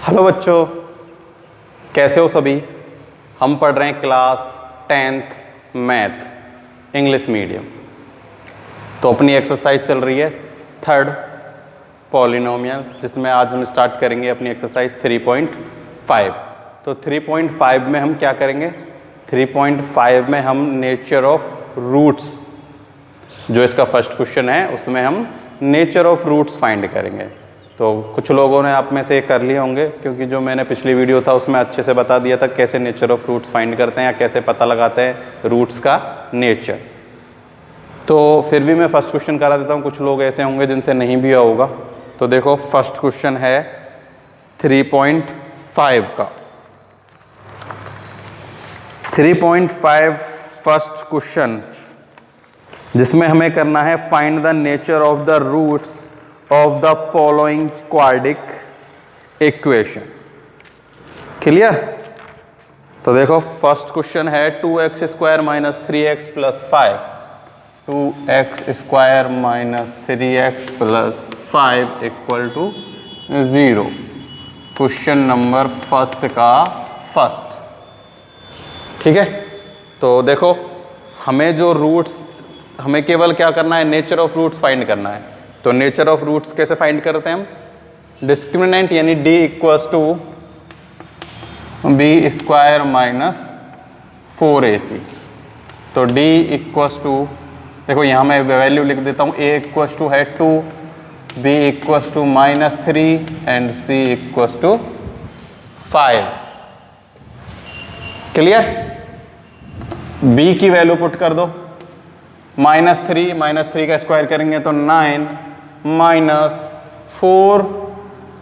Hello बच्चों, कैसे हो सभी। हम पढ़ रहे हैं class 10th math English medium. तो अपनी एक्सरसाइज चल रही है थर्ड पॉलिनोमियल, जिसमें आज हम स्टार्ट करेंगे अपनी एक्सरसाइज 3.5। तो 3.5 में हम क्या करेंगे, 3.5 में हम नेचर ऑफ रूट्स, जो इसका फर्स्ट क्वेश्चन है उसमें हम नेचर ऑफ रूट्स फाइंड करेंगे। तो कुछ लोगों ने आप में से कर लिए होंगे, क्योंकि जो मैंने पिछली वीडियो था उसमें अच्छे से बता दिया था कैसे नेचर ऑफ रूट्स फाइंड करते हैं या कैसे पता लगाते हैं रूट्स का नेचर। तो फिर भी मैं फर्स्ट क्वेश्चन करा देता हूँ, कुछ लोग ऐसे होंगे जिनसे नहीं भी होगा। तो देखो फर्स्ट क्वेश्चन है 3.5 का। 3.5 फर्स्ट क्वेश्चन, जिसमें हमें करना है find the nature of the roots of the following quadratic equation. Clear. तो देखो फर्स्ट क्वेश्चन है 2x square minus 3x plus 5, 2x square minus 3x plus 5 equal to 0। Question number first का first. ठीक है। तो देखो हमें जो रूट्स, हमें केवल क्या करना है, नेचर ऑफ रूट्स फाइंड करना है। तो नेचर ऑफ रूट्स कैसे फाइंड करते हैं हम, डिस्क्रिमिनेंट यानी d equals to be square minus 4ac। तो d इक्वल्स टू, देखो यहाँ मैं वैल्यू लिख देता हूँ, a इक्वल्स टू है 2, b equals to minus 3 and c equals to 5। Clear. b की वैल्यू पुट कर दो, माइनस 3 का स्क्वायर करेंगे तो 9 माइनस 4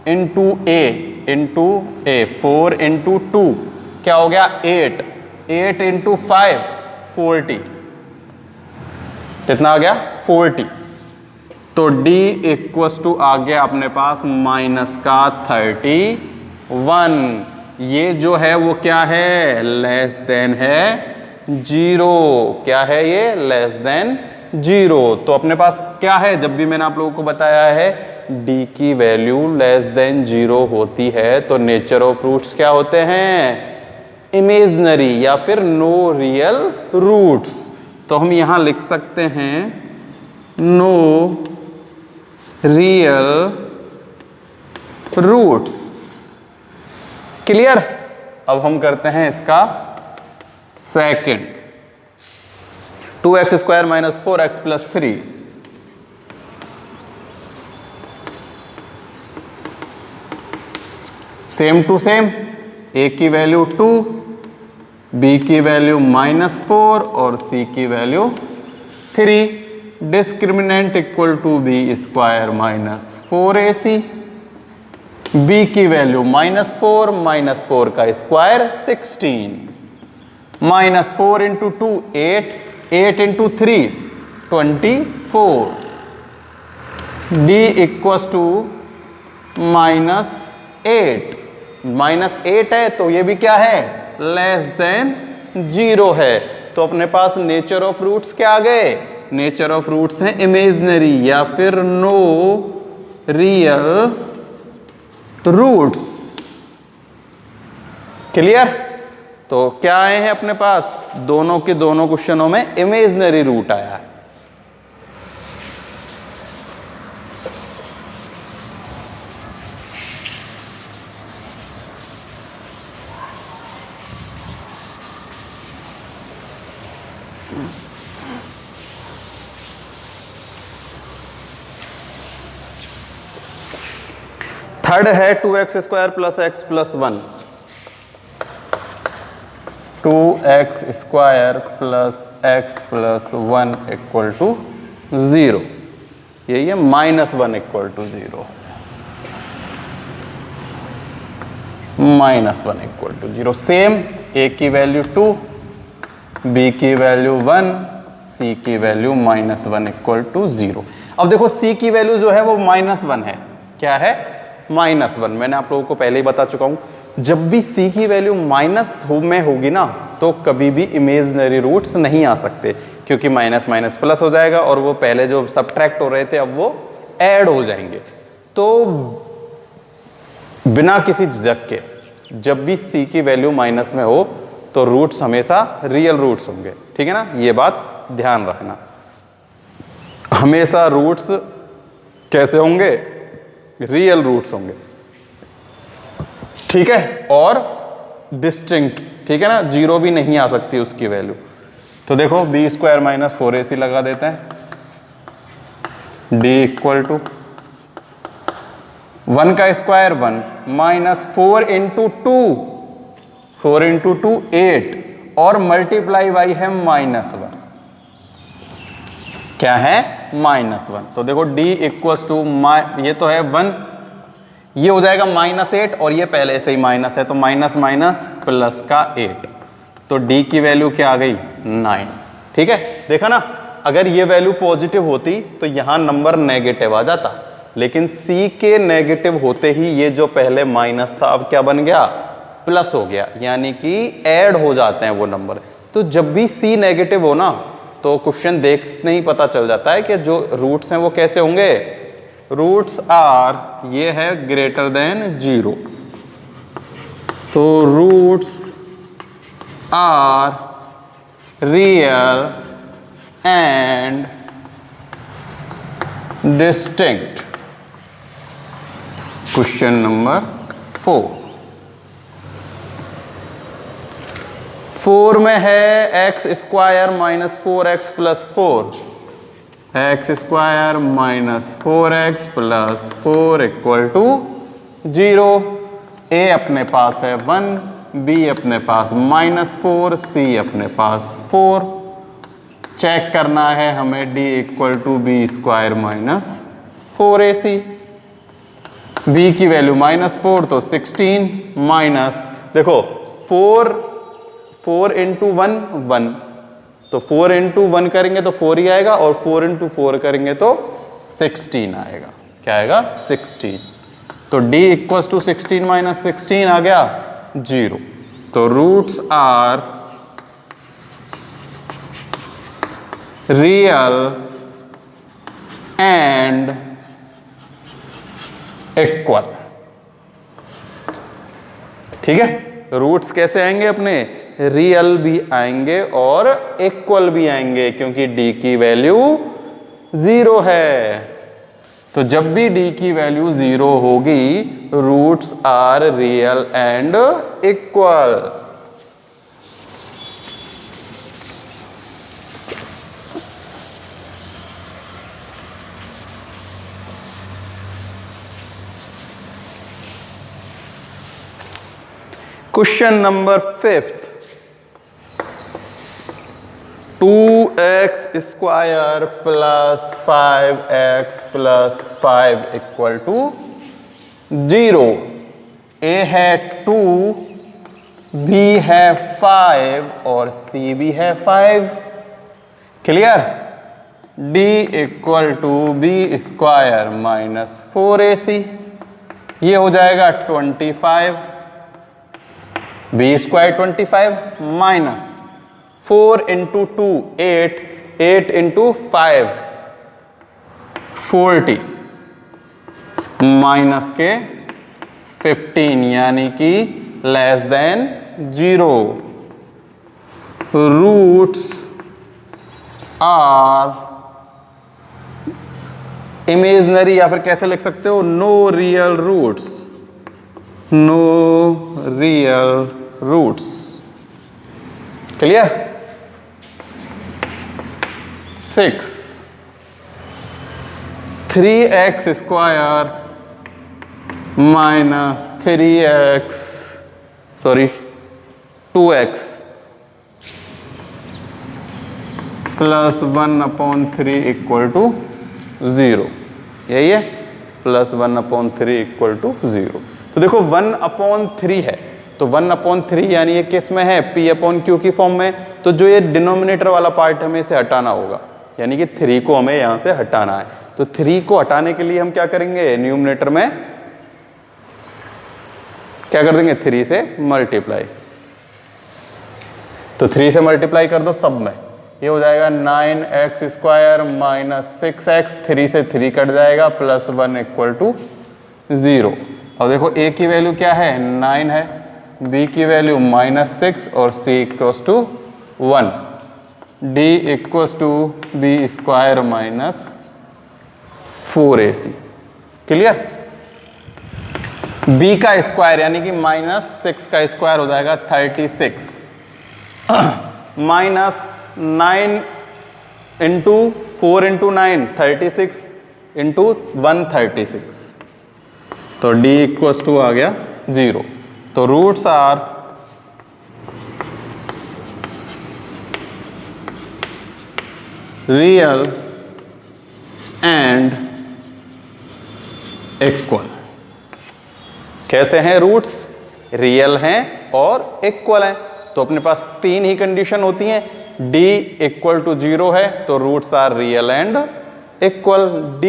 इंटू ए 4 इंटू 2 क्या हो गया 8 इंटू 5 40। कितना आ गया 40। तो d इक्वल्स टू आ गया अपने पास माइनस का 31। ये जो है वो क्या है, लेस देन है 0। क्या है ये, लेस देन 0। तो अपने पास क्या है, जब भी मैंने आप लोगों को बताया है d की वैल्यू लेस देन 0 होती है तो नेचर ऑफ रूट्स क्या होते हैं, इमेजिनरी या फिर नो रियल रूट्स। तो हम यहां लिख सकते हैं नो रियल रूट्स। क्लियर। अब हम करते हैं इसका second, 2x square minus 4x plus 3। Same to same, a की वैल्यू 2, b की वैल्यू माइनस 4 और c की value 3। Discriminant equal to b square minus 4ac। b की वैल्यू माइनस 4 का square 16, minus 4 into 2 8 into 3 24। d equals to minus 8 है, तो ये भी क्या है, लेस देन 0 है। तो अपने पास नेचर ऑफ रूट्स क्या आ गए, नेचर ऑफ रूट्स हैं इमेजिनरी या फिर नो रियल रूट्स। क्लियर। तो क्या आए हैं अपने पास, दोनों के दोनों क्वेश्चनों में इमेजिनरी रूट आया है। थर्ड है 2x square plus x plus 1। 2x square plus x plus 1 equal to 0। यही है minus 1 equal to 0, minus 1 equal to 0। Same, a की वैल्यू 2, b की वैल्यू 1, c की वैल्यू माइनस 1 इक्वल टू 0। अब देखो c की वैल्यू जो है वो माइनस 1 है। क्या है, माइनस 1। मैंने आप लोगों को पहले ही बता चुका हूं, जब भी c की वैल्यू माइनस में होगी ना, तो कभी भी इमेजिनरी रूट्स नहीं आ सकते, क्योंकि माइनस माइनस प्लस हो जाएगा और वो पहले जो सबट्रैक्ट हो रहे थे अब वो ऐड हो जाएंगे। तो बिना किसी झिझक के जब भी c की वैल्यू माइनस में हो तो रूट्स हमेशा रियल रूट्स होंगे, ठीक है ना, ये बात ध्यान रखना। हमेशा रूट्स कैसे होंगे, रियल रूट्स होंगे, ठीक है, और डिस्टिंक्ट, ठीक है ना, जीरो भी नहीं आ सकती उसकी वैल्यू। तो देखो बी स्क्वायर माइनस 4ac लगा देते हैं, डी इक्वल टू 1 का स्क्वायर 1 माइनस 4 इंटू 2, 4 इंटू 2 8 और मल्टीप्लाई बाई है -1, क्या है -1। तो देखो d इक्वल्स टू ये तो है 1, ये हो जाएगा -8 और ये पहले से ही माइनस है तो माइनस माइनस प्लस का 8, तो d की वैल्यू क्या आ गई 9, ठीक है। देखा ना, अगर ये वैल्यू पॉजिटिव होती तो यहां नंबर नेगेटिव आ जाता, लेकिन c के नेगेटिव होते ही ये जो पहले माइनस था अब क्या बन गया, प्लस हो गया, यानी कि ऐड हो जाते हैं वो नंबर। तो जब भी c नेगेटिव हो ना तो क्वेश्चन देखते ही पता चल जाता है कि जो रूट्स हैं वो कैसे होंगे, रूट्स आर, ये है ग्रेटर देन 0, तो roots are real and distinct. Question number 4 में है x square minus 4x plus 4, X square minus 4x plus 4 equal to 0। a अपने पास है 1, b अपने पास -4, c अपने पास 4। चेक करना है हमें d equal to B square minus 4ac, b की वैल्यू -4 तो 16 माइनस, देखो 4 इंटू 1 1, तो 4 इंटू 1 करेंगे तो 4 ही आएगा और 4 इंटू 4 करेंगे तो 16 आएगा, क्या आएगा 16। तो d इक्वल्स टू 16 माइनस 16 आ गया 0। तो roots are real and equal, ठीक है। रूट्स कैसे आएंगे अपने, रियल भी आएंगे और इक्वल भी आएंगे, क्योंकि d की वैल्यू 0 है। तो जब भी d की वैल्यू 0 होगी roots are real and equal. Question number 5, 2x square plus 5x plus 5 equal to 0। a है 2, b है 5 और c भी है 5, clear. d equal to B square minus 4ac, ये हो जाएगा 25, b square 25 minus 4 into 2 8, 8 into 5 40 minus के 15, यानी कि less than 0। Roots are imaginary, या फिर कैसे लिख सकते हो, no real roots, no real roots, clear. 6 3x square minus 3x, sorry 2x plus 1/3 equal to 0, यही है, प्लस 1/3 इक्वल टू 0। तो देखो 1/3 है, तो 1/3 यानी ये किस में है, p/q की फॉर्म में। तो जो ये डिनोमिनेटर वाला पार्ट हमें इसे हटाना होगा, यानी कि 3 को हमें यहां से हटाना है। तो 3 को हटाने के लिए हम क्या करेंगे, न्यूमरेटर में क्या कर देंगे, 3 से मल्टीप्लाई। तो 3 से मल्टीप्लाई कर दो सब में, ये हो जाएगा 9x स्क्वायर माइनस 6x, 3 से 3 कट जाएगा, प्लस 1 इक्वल टू 0। और देखो a की वैल्यू क्या है 9 है, b की वैल्यू -6 और c equals to 1, d equals to be square minus 4ac। Clear? b का स्क्वायर यानी कि -6 का स्क्वायर हो जाएगा 36 -9 इंटू 4 इंटू 9 36 इंटू 136, तो d इक्वल्स टू आ गया 0। तो roots are real and equal. कैसे हैं रूट्स? रियल हैं और इक्वल हैं। तो अपने पास 3 ही कंडीशन होती हैं। d इक्वल टू 0 है तो roots are real and equal, d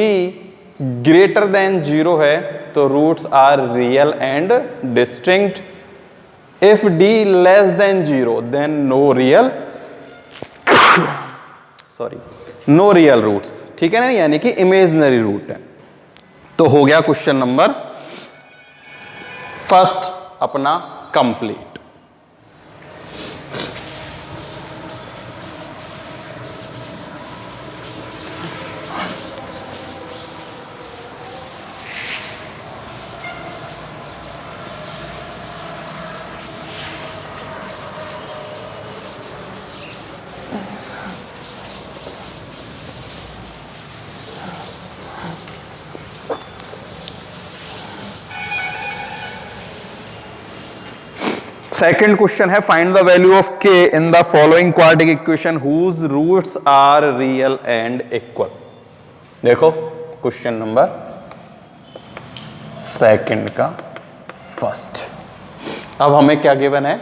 greater than 0 है तो roots are real and distinct, if d less than 0 then no real no real roots. ठीक है ना, यानी कि इमेजिनरी रूट है। तो हो गया क्वेश्चन नंबर फर्स्ट अपना कंप्लीट। सेकंड क्वेश्चन है find the value of k in the following quadratic equation whose roots are real and equal. देखो क्वेश्चन नंबर सेकंड का फर्स्ट। अब हमें क्या गिवन है?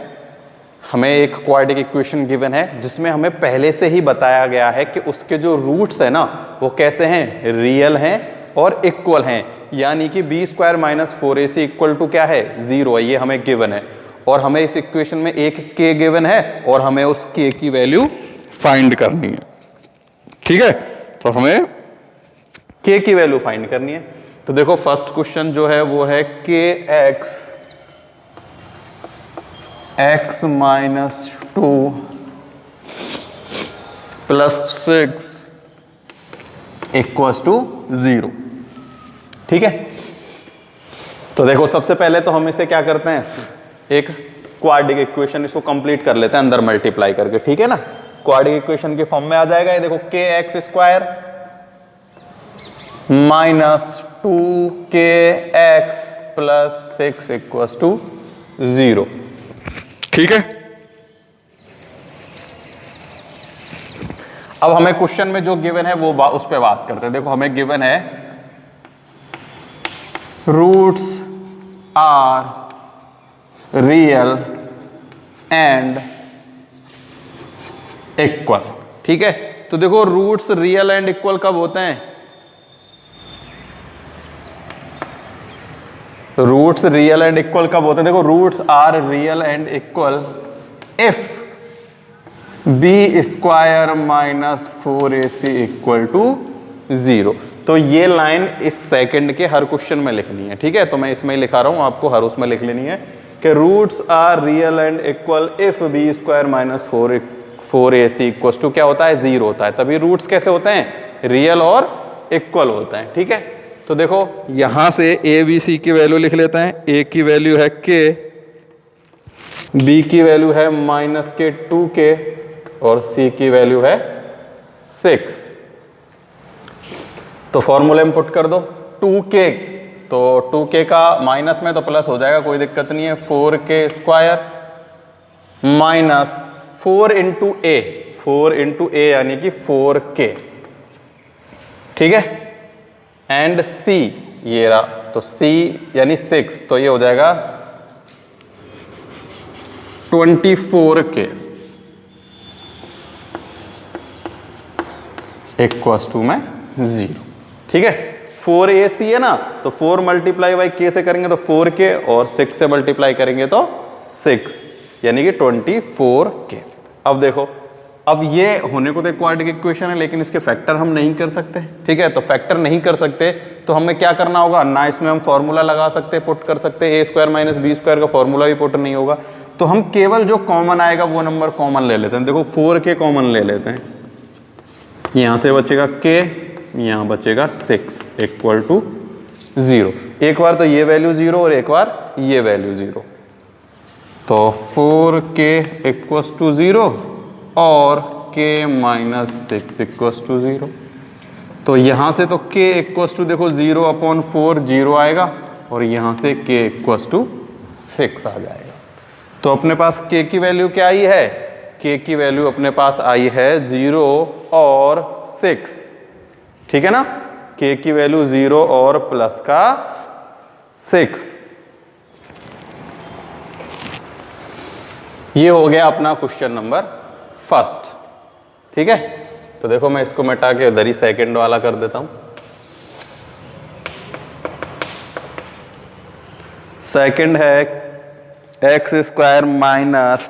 हमें एक क्वाड्रेटिक इक्वेशन गिवन है जिसमें हमें पहले से ही बताया गया है कि उसके जो रूट्स है ना वो कैसे हैं? रियल हैं और इक्वल हैं, यानी कि b square minus 4ac equal to क्या है? 0 है। ये हमें गिवन है और हमें इस इक्वेशन में एक k गिवन है और हमें उस k की वैल्यू फाइंड करनी है। ठीक है, तो हमें k की वैल्यू फाइंड करनी है। तो देखो फर्स्ट क्वेश्चन जो है वो है kx x minus 2 plus 6 equals to 0। ठीक है, तो देखो सबसे पहले तो हम इसे क्या करते हैं, एक क्वाड्रेटिक इक्वेशन इसको कंप्लीट कर लेते हैं अंदर मल्टीप्लाई करके। ठीक है ना, क्वाड्रेटिक इक्वेशन के फॉर्म में आ जाएगा ये। देखो kx square minus 2kx plus 6 equals to 0। ठीक है, अब हमें क्वेश्चन में जो गिवन है वो उस पर बात करते हैं। देखो हमें गिवन है roots are real and equal. ठीक है, तो देखो रूट्स रियल एंड इक्वल कब होते हैं? रूट्स रियल एंड इक्वल कब होते हैं? देखो roots are real and equal if b square minus 4ac equal to 0। तो ये लाइन इस सेकंड के हर क्वेश्चन में लिखनी है। ठीक है, तो मैं इसमें ही लिखा रहा हूं, आपको हर उसमें लिख लेनी है कि roots are real and equal if b square minus 4ac equal to क्या होता है? 0 होता है। तभी रूट्स कैसे होते हैं? रियल और इक्वल होते हैं। ठीक है, तो देखो यहां से a b c की वैल्यू लिख लेते हैं। a की वैल्यू है k, b की वैल्यू है माइनस के 2k और c की वैल्यू है 6। तो फॉर्मूले में पुट कर दो 2k, तो 2k का माइनस में तो प्लस हो जाएगा, कोई दिक्कत नहीं है। 4k स्क्वायर माइनस 4 इंटू ए, 4 इंटू ए यानी कि 4k। ठीक है, एंड c ये रहा, तो c यानी 6, तो ये हो जाएगा 24k इक्वल्स टू में 0। ठीक है, 4ac है ना, तो 4 मल्टीप्लाई बाई k से करेंगे तो 4k और 6 से मल्टीप्लाई करेंगे तो 6 यानी कि 24k। अब देखो अब ये होने को तो एक क्वाड्रेटिक इक्वेशन है, लेकिन इसके फैक्टर हम नहीं कर सकते, ठीक है। तो फैक्टर नहीं कर सकते तो हमें क्या करना होगा, ना इसमें हम फॉर्मूला लगा सकते, पुट कर सकते, ए स्क्वायर माइनस बी स्क्वायर का फॉर्मूला भी पुट नहीं होगा। तो हम केवल जो कॉमन आएगा वो नंबर कॉमन ले लेते हैं। देखो 4k कॉमन ले लेते हैं, यहाँ से बचेगा k, यहाँ बचेगा 6 इक्वल टू 0। एक बार तो ये वैल्यू 0 और एक बार ये वैल्यू 0। तो 4k इक्वल्स टू 0 और k माइनस 6 इक्वल्स टू 0। तो यहाँ से तो k इक्वल्स टू देखो 0/4 0 आएगा और यहाँ से k इक्वल्स टू 6 आ जाएगा। तो अपने पास k की वैल्यू क्या आई है, k की वैल्यू अपने पास आई है 0 और 6, ठीक है ना। k की वैल्यू 0 और प्लस का 6। ये हो गया अपना क्वेश्चन नंबर फर्स्ट, ठीक है। तो देखो मैं इसको मिटा के उधर ही सेकेंड वाला कर देता हूं। सेकेंड है x square minus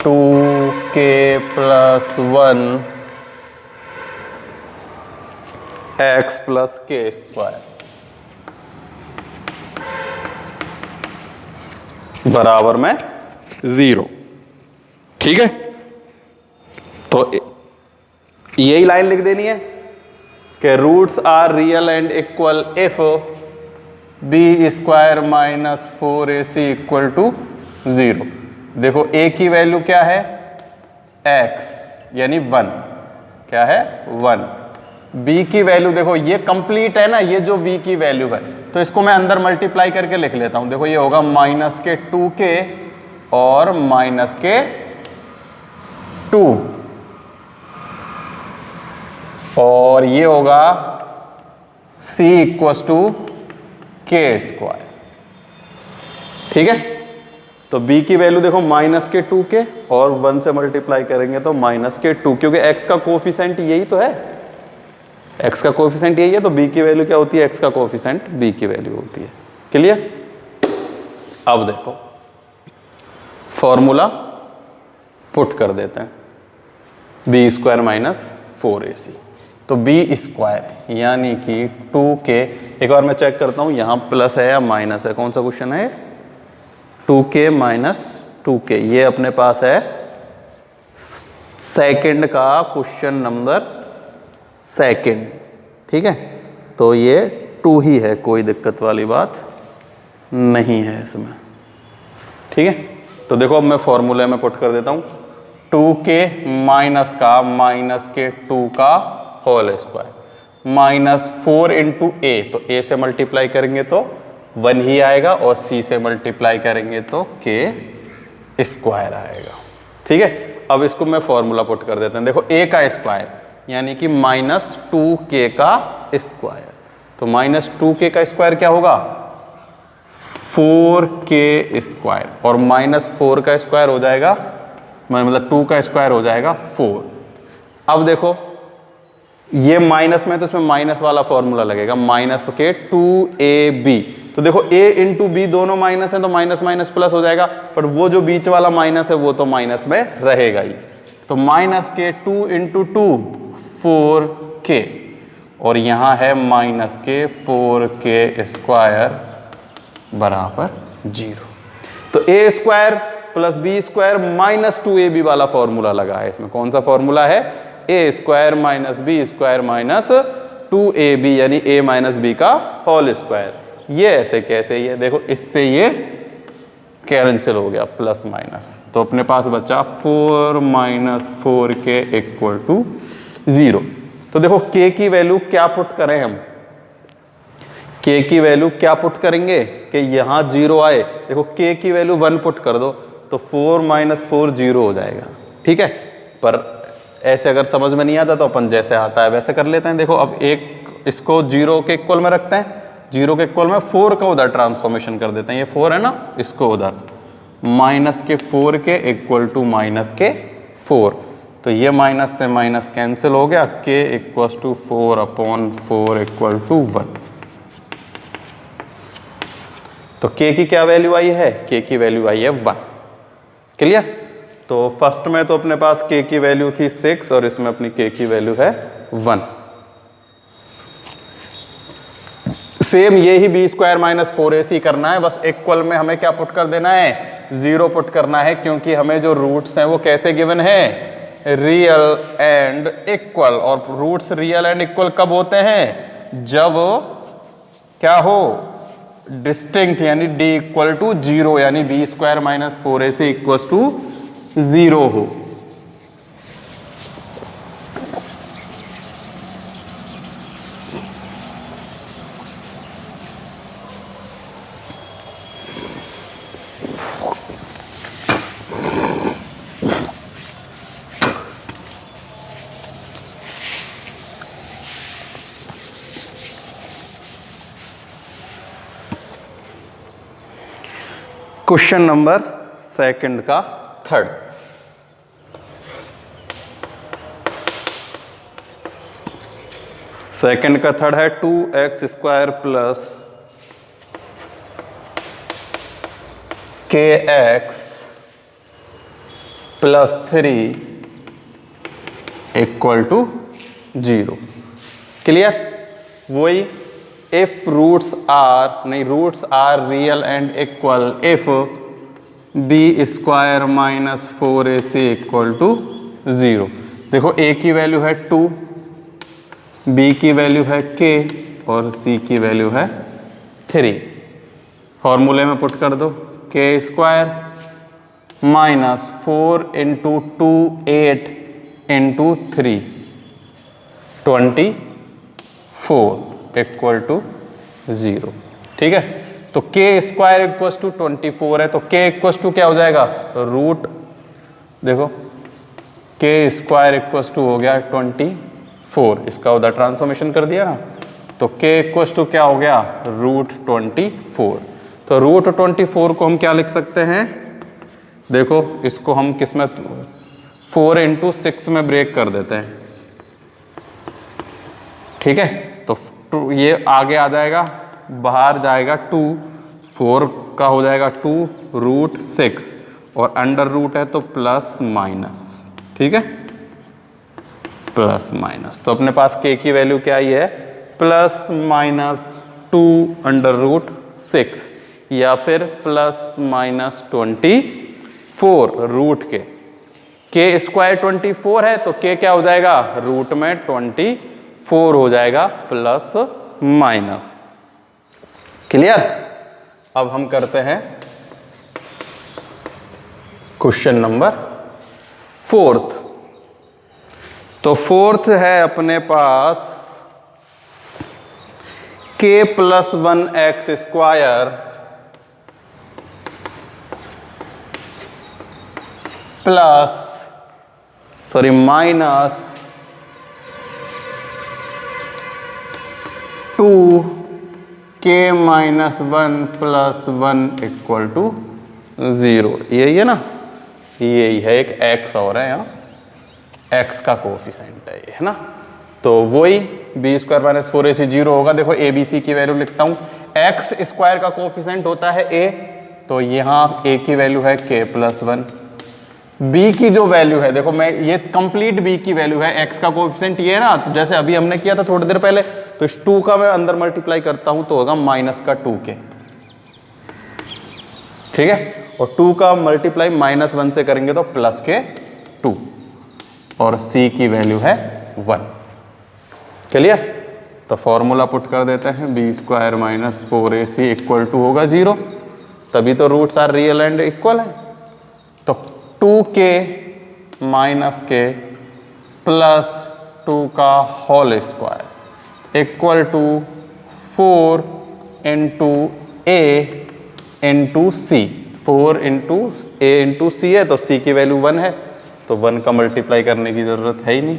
2k plus 1 x plus के स्क्वायर बराबर में 0, ठीक है। तो यही लाइन लिख देनी है कि roots are real and equal if B square minus 4ac equal to 0। देखो a की वैल्यू क्या है, x यानी 1, क्या है 1। b की वैल्यू देखो ये कंप्लीट है ना, ये जो v की वैल्यू है, तो इसको मैं अंदर मल्टीप्लाई करके लिख लेता हूं। देखो ये होगा माइनस के 2k और माइनस के 2 और ये होगा c इक्वल्स टू के स्क्वायर, ठीक है। तो b की वैल्यू देखो माइनस के 2k और 1 से मल्टीप्लाई करेंगे तो माइनस के 2, क्योंकि x का कोफिशिएंट यही तो है, x का कोफिशिएंट यही है। तो b की वैल्यू क्या होती है, x का कोफिशिएंट b की वैल्यू होती है। क्लियर। अब देखो फॉर्मूला पुट कर देते हैं, बी स्क्वायर माइनस 4ac। तो बी स्क्वायर यानी कि 2k, एक बार मैं चेक करता हूं यहां प्लस है या माइनस है, कौन सा क्वेश्चन है, 2k माइनस 2k। ये अपने पास है सेकंड का क्वेश्चन नंबर सेकंड, ठीक है। तो ये 2 ही है, कोई दिक्कत वाली बात नहीं है इसमें, ठीक है। तो देखो अब मैं फॉर्मूले में पुट कर देता हूं, 2k माइनस का माइनस के 2 का whole square minus 4 into a, तो a से मल्टीप्लाई करेंगे तो 1 ही आएगा और c से मल्टीप्लाई करेंगे तो k स्क्वायर आएगा, ठीक है। अब इसको मैं फॉर्मूला पुट कर देते हैं। देखो a का स्क्वायर यानी कि माइनस 2k का स्क्वायर, तो माइनस 2k का स्क्वायर क्या होगा, 4k स्क्वायर, और माइनस 4 का स्क्वायर हो जाएगा, मतलब 2 का स्क्वायर हो जाएगा 4। अब देखो ये माइनस में तो इसमें माइनस वाला फॉर्मूला लगेगा, माइनस के 2ab। तो देखो a इंटू बी दोनों माइनस है तो माइनस माइनस प्लस हो जाएगा, पर वो जो बीच वाला माइनस है वो तो माइनस में रहेगा ही। तो माइनस के 2 इंटू 2 4k और यहाँ है माइनस के 4k स्क्वायर बराबर 0। तो a square plus B square minus 2ab वाला फॉर्मूला लगा है इसमें। कौन सा फॉर्मूला है, a square minus B square minus 2ab यानी a माइनस बी का होल स्क्वायर। ये ऐसे कैसे, ये देखो इससे ये कैंसिल हो गया प्लस माइनस, तो अपने पास बचा 4 माइनस 4k इक्वल टू 0। तो देखो k की वैल्यू क्या पुट करें हम, k की वैल्यू क्या पुट करेंगे कि यहाँ 0 आए। देखो k की वैल्यू 1 पुट कर दो तो 4 माइनस 4 0 हो जाएगा, ठीक है। पर ऐसे अगर समझ में नहीं आता तो अपन जैसे आता है वैसे कर लेते हैं। देखो अब एक इसको 0 के इक्वल में रखते हैं, 0 के इक्वल में 4 का उधर ट्रांसफॉर्मेशन कर देते हैं, ये 4 है ना, इसको उधर माइनस के 4 के इक्वल टू माइनस के 4। तो ये माइनस से माइनस कैंसिल हो गया, k equal to 4/4 equal to 1। तो k की क्या वैल्यू आई है, k की वैल्यू आई है 1। क्लियर। तो फर्स्ट में तो अपने पास k की वैल्यू थी 6 और इसमें अपनी k की वैल्यू है 1। सेम ये ही b स्क्वायर माइनस 4ac करना है, बस इक्वल में हमें क्या पुट कर देना है, 0 पुट करना है, क्योंकि हमें जो रूट्स हैं वो कैसे गिवन है, रियल एंड इक्वल। और रूट्स रियल एंड इक्वल कब होते हैं, जब क्या हो, डिस्टिंक्ट, यानी d इक्वल टू 0, यानी b square minus 4ac equal to 0 हो। क्वेश्चन नंबर सेकंड का थर्ड। सेकंड का थर्ड है 2x square plus kx plus 3 equal to 0। Clear. वही इफ रूट्स आर, नहीं, roots are real and equal if b square minus 4ac equal to 0। देखो a की value है 2, b की value है k और c की वैल्यू है 3। फॉर्मूले में पुट कर दो, k square minus 4 into 2 8 into 3 24 equal to 0। ठीक है, तो k स्क्वायर इक्वल टू 24 है, तो k इक्वल टू क्या हो जाएगा, रूट, देखो k स्क्वायर इक्वल टू हो गया 24, इसका उधर ट्रांसफॉर्मेशन कर दिया ना, तो k इक्वल टू क्या हो गया, रूट 24। तो रूट 24 को हम क्या लिख सकते हैं, देखो इसको हम किस में, 4 इंटू 6 में ब्रेक कर देते हैं। ठीक है, तो ये आगे आ जाएगा, बाहर जाएगा 2, 4 का हो जाएगा 2 रूट 6 और अंडर रूट है तो प्लस माइनस। ठीक है, प्लस माइनस, तो अपने पास k की वैल्यू क्या आई है, प्लस माइनस 2 अंडर रूट 6 या फिर प्लस माइनस 24 रूट के। k स्क्वायर 24 है तो k क्या हो जाएगा, रूट में 24 हो जाएगा प्लस माइनस। क्लियर। अब हम करते हैं क्वेश्चन नंबर फोर्थ। तो फोर्थ है अपने पास k plus 1x square plus minus 2k minus 1 plus 1 equal to 0। यही है ना, यही है, एक x और है यहाँ, x का कोफिशिएंट है ये, है ना। तो वही b स्क्वायर माइनस 4ac 0 होगा। देखो a b c की वैल्यू लिखता हूँ, x स्क्वायर का कोफिशिएंट होता है a, तो यहाँ a की वैल्यू है k प्लस 1। b की जो वैल्यू है, देखो मैं ये कंप्लीट b की वैल्यू है, x का कोएफिशिएंट ये है ना, तो जैसे अभी हमने किया था थोड़ी देर पहले, तो इस 2 का मैं अंदर मल्टीप्लाई करता हूं तो होगा माइनस का 2k। ठीक है, और 2 का मल्टीप्लाई माइनस 1 से करेंगे तो प्लस के 2, और c की वैल्यू है 1। क्लियर। तो फॉर्मूला पुट कर देते हैं, b square minus 4ac equal to होगा 0, तभी तो roots are real and equal है। तो 2k माइनस k प्लस 2 का whole square equal to 4 into a into c। 4 into a into c है तो c की वैल्यू 1 है, तो 1 का मल्टीप्लाई करने की जरूरत है ही नहीं।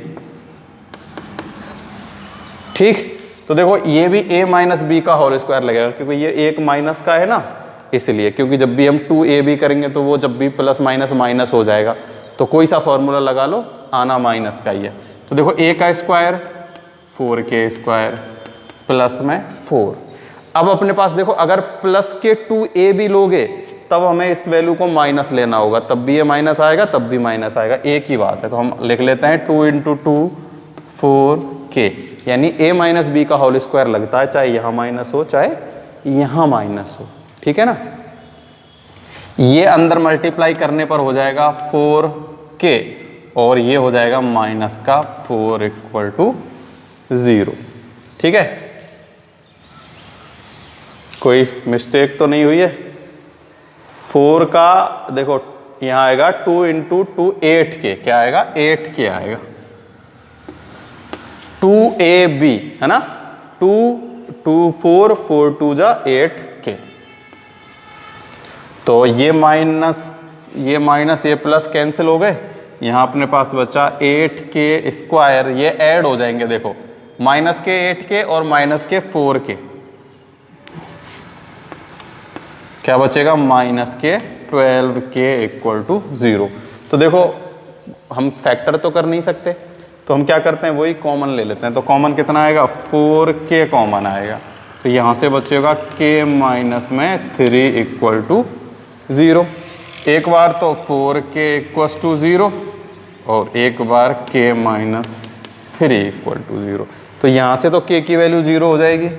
ठीक, तो देखो ये भी a माइनस b का होल स्क्वायर लगेगा, क्योंकि ये एक माइनस का है ना, इसलिए, क्योंकि जब भी हम 2ab करेंगे तो वो जब भी प्लस माइनस माइनस हो जाएगा, तो कोई सा फॉर्मूला लगा लो, आना माइनस का ही है। तो देखो a का स्क्वायर 4k स्क्वायर प्लस में 4। अब अपने पास देखो, अगर प्लस के 2ab लोगे तब हमें इस वैल्यू को माइनस लेना होगा, तब भी ये माइनस आएगा, तब भी माइनस आएगा, एक ही बात है। तो हम लिख लेते हैं 2 × 2 4k, यानी a माइनस बी का होल स्क्वायर लगता है, चाहे यहाँ माइनस हो चाहे यहाँ माइनस हो, ठीक है ना। ये अंदर मल्टीप्लाई करने पर हो जाएगा 4k और ये हो जाएगा माइनस का 4 = 0, ठीक है। कोई मिस्टेक तो नहीं हुई है। 4 का देखो यहाँ आएगा 2 × 2 8k, क्या आएगा 8k आएगा, 2ab है ना, 2 2 4 4 2 जा 8k। तो ये माइनस ये प्लस कैंसिल हो गए, यहाँ अपने पास बचा 8k², ये ऐड हो जाएंगे, देखो माइनस के 8k और माइनस के 4k, क्या बचेगा माइनस के 12k = 0। तो देखो हम फैक्टर तो कर नहीं सकते, तो हम क्या करते हैं वही कॉमन ले लेते हैं। तो कॉमन कितना आएगा 4k कॉमन आएगा, तो यहाँ से बचेगा k माइनस में 3 = 0। एक बार तो 4k = 0 और एक बार k माइनस 3 = 0। तो यहाँ से तो k की वैल्यू 0 हो जाएगी,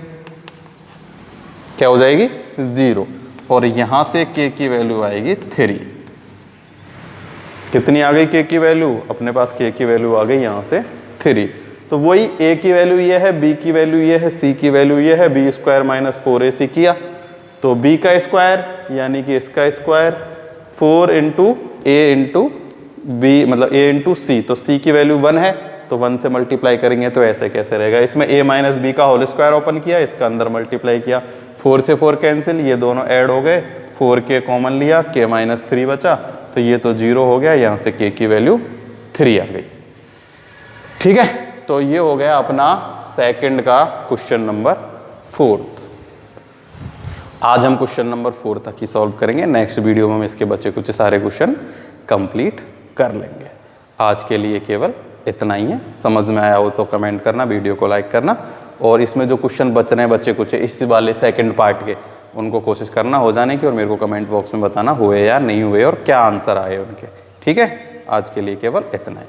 क्या हो जाएगी 0, और यहाँ से k की वैल्यू आएगी 3। कितनी आ गई k की वैल्यू, अपने पास k की वैल्यू आ गई यहाँ से 3। तो वही a की वैल्यू ये है, b की वैल्यू ये है, c की वैल्यू ये है, b² - 4ac किया तो b का स्क्वायर यानी कि इसका स्क्वायर 4 × a × b मतलब a × c, तो c की वैल्यू 1 है तो 1 से मल्टीप्लाई करेंगे तो ऐसे कैसे रहेगा। इसमें a माइनस b का होल स्क्वायर ओपन किया, इसका अंदर मल्टीप्लाई किया, 4 से 4 कैंसिल, ये दोनों ऐड हो गए, 4k कॉमन लिया, k माइनस 3 बचा, तो ये तो 0 हो गया, यहाँ से k की वैल्यू 3 आ गई, ठीक है। तो ये हो गया अपना सेकंड का क्वेश्चन नंबर 4। आज हम क्वेश्चन नंबर 4 तक ही सॉल्व करेंगे, नेक्स्ट वीडियो में हम इसके बचे कुछ सारे क्वेश्चन कंप्लीट कर लेंगे। आज के लिए केवल इतना ही है। समझ में आया हो तो कमेंट करना, वीडियो को लाइक करना, और इसमें जो क्वेश्चन बच रहे हैं बच्चे कुछ इस वाले सेकंड पार्ट के, उनको कोशिश करना हो जाने की और मेरे को कमेंट बॉक्स में बताना हुए या नहीं हुए और क्या आंसर आए उनके, ठीक है। आज के लिए केवल इतना ही।